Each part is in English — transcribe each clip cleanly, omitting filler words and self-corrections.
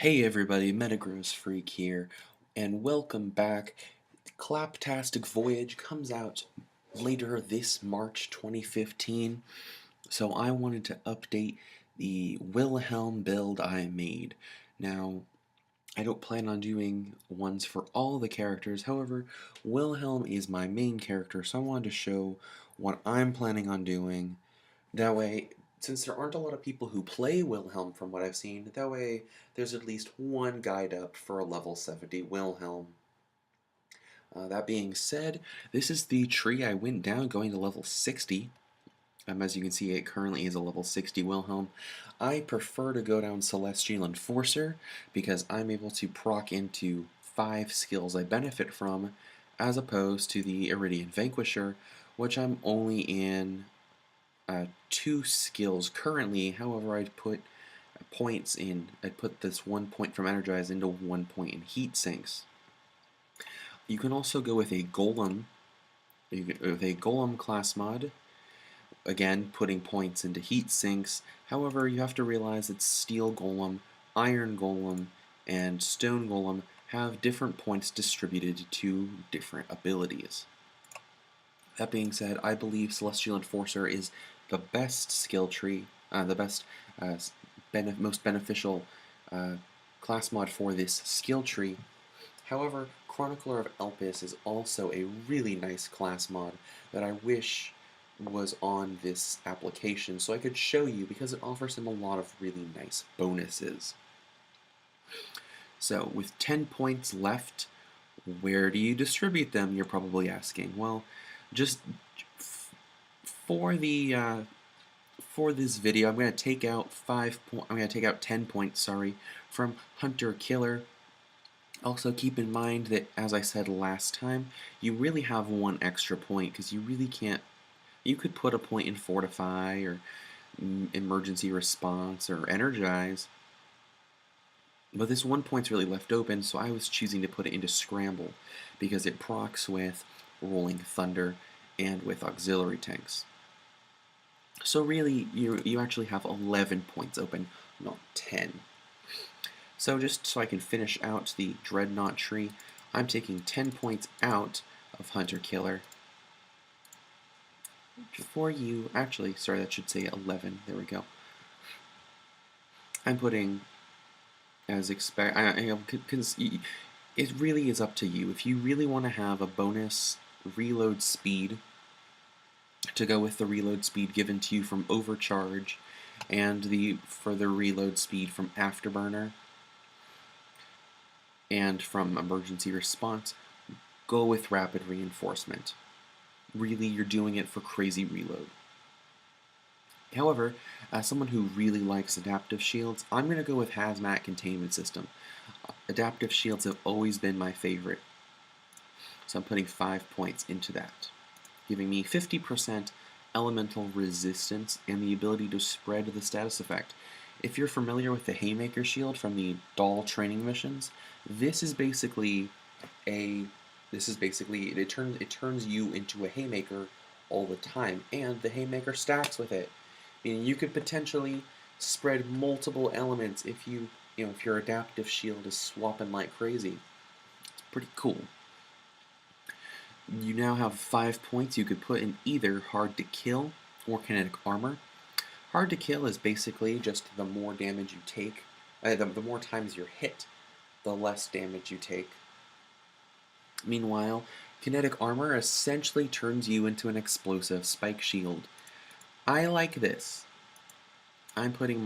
Hey everybody, Metagross Freak here, and welcome back. Claptastic Voyage comes out later this March 2015, so I wanted to update the Wilhelm build I made. Now, I don't plan on doing ones for all the characters, however, Wilhelm is my main character, so I wanted to show what I'm planning on doing. That way, since there aren't a lot of people who play Wilhelm from what I've seen, that way there's at least one guide up for a level 70 Wilhelm. That being said, this is the tree I went down going to level 60. As you can see, it currently is a level 60 Wilhelm. I prefer to go down Celestial Enforcer because I'm able to proc into 5 skills I benefit from, as opposed to the Iridian Vanquisher, which I'm only in 2 skills currently. However, I'd put points in. I'd put this 1 point from Energize into 1 point in Heat Sinks. You can also go with a Golem. With a Golem class mod. Again, putting points into Heat Sinks. However, you have to realize that Steel Golem, Iron Golem, and Stone Golem have different points distributed to different abilities. That being said, I believe Celestial Enforcer is the best skill tree, the best, most beneficial class mod for this skill tree. However, Chronicler of Elpis is also a really nice class mod that I wish was on this application so I could show you because it offers him a lot of really nice bonuses. So, with 10 points left, where do you distribute them, you're probably asking. Well, just for the for this video, I'm going to take out 10 points, sorry, from Hunter Killer. Also, keep in mind that, as I said last time, you really have 1 extra point because you really can't. You could put a point in Fortify or Emergency Response or Energize, but this 1 point's really left open, so I was choosing to put it into Scramble because it procs with Rolling Thunder and with Auxiliary Tanks. So really, you actually have 11 points open, not 10. So just so I can finish out the Dreadnought tree, I'm taking 10 points out of Hunter Killer. For you, actually, sorry, that should say 11. There we go. I'm putting, as expect, because it really is up to you. If you really want to have a bonus reload speed, to go with the reload speed given to you from Overcharge and the further reload speed from Afterburner and from Emergency Response, go with Rapid Reinforcement. Really, you're doing it for crazy reload. However, as someone who really likes Adaptive Shields, I'm going to go with Hazmat Containment System. Adaptive Shields have always been my favorite, so I'm putting 5 points into that, giving me 50% elemental resistance and the ability to spread the status effect. If you're familiar with the Haymaker Shield from the Doll training missions, this is basically it turns you into a Haymaker all the time, and the Haymaker stacks with it. Meaning you could potentially spread multiple elements if if your adaptive shield is swapping like crazy. It's pretty cool. You now have 5 points you could put in either Hard to Kill or Kinetic Armor. Hard to Kill is basically just the more damage you take, the more times you're hit, the less damage you take. Meanwhile, Kinetic Armor essentially turns you into an explosive spike shield. I like this. I'm putting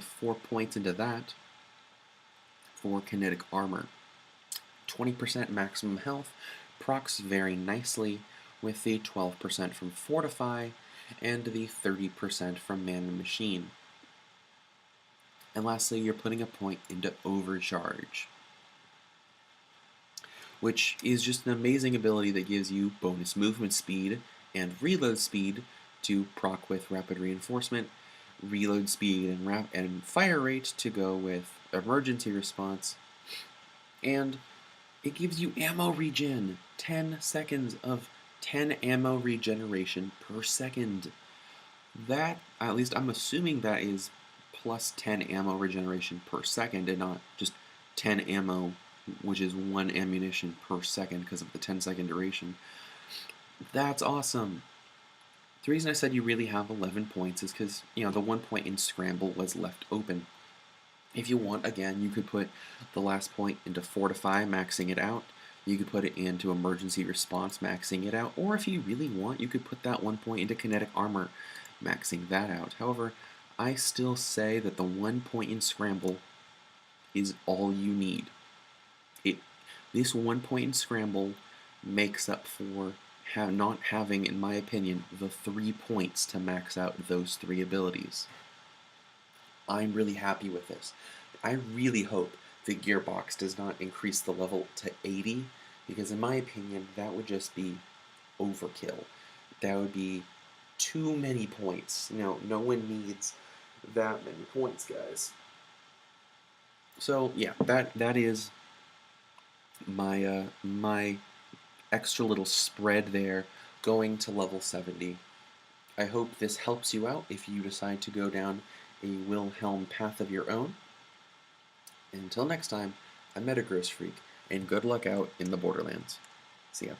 4 points into that for Kinetic Armor. 20% maximum health, procs very nicely with the 12% from Fortify and the 30% from Man and Machine. And lastly, you're putting a point into Overcharge, which is just an amazing ability that gives you bonus movement speed and reload speed to proc with Rapid Reinforcement, reload speed and fire rate to go with Emergency Response, and it gives you ammo regen, 10 seconds of 10 ammo regeneration per second. That, at least I'm assuming that is plus 10 ammo regeneration per second and not just 10 ammo, which is 1 ammunition per second because of the 10-second duration. That's awesome. The reason I said you really have 11 points is because, the 1 point in Scramble was left open. If you want, again, you could put the last point into Fortify, maxing it out. You could put it into Emergency Response, maxing it out. Or if you really want, you could put that 1 point into Kinetic Armor, maxing that out. However, I still say that the 1 point in Scramble is all you need. This 1 point in Scramble makes up for not having, in my opinion, the 3 points to max out those 3 abilities. I'm really happy with this. I really hope the Gearbox does not increase the level to 80, because in my opinion, that would just be overkill. That would be too many points. No one needs that many points, guys. So yeah, that is my my extra little spread there going to level 70. I hope this helps you out if you decide to go down a Wilhelm path of your own. And until next time, I'm Metagross Freak, and good luck out in the Borderlands. See ya.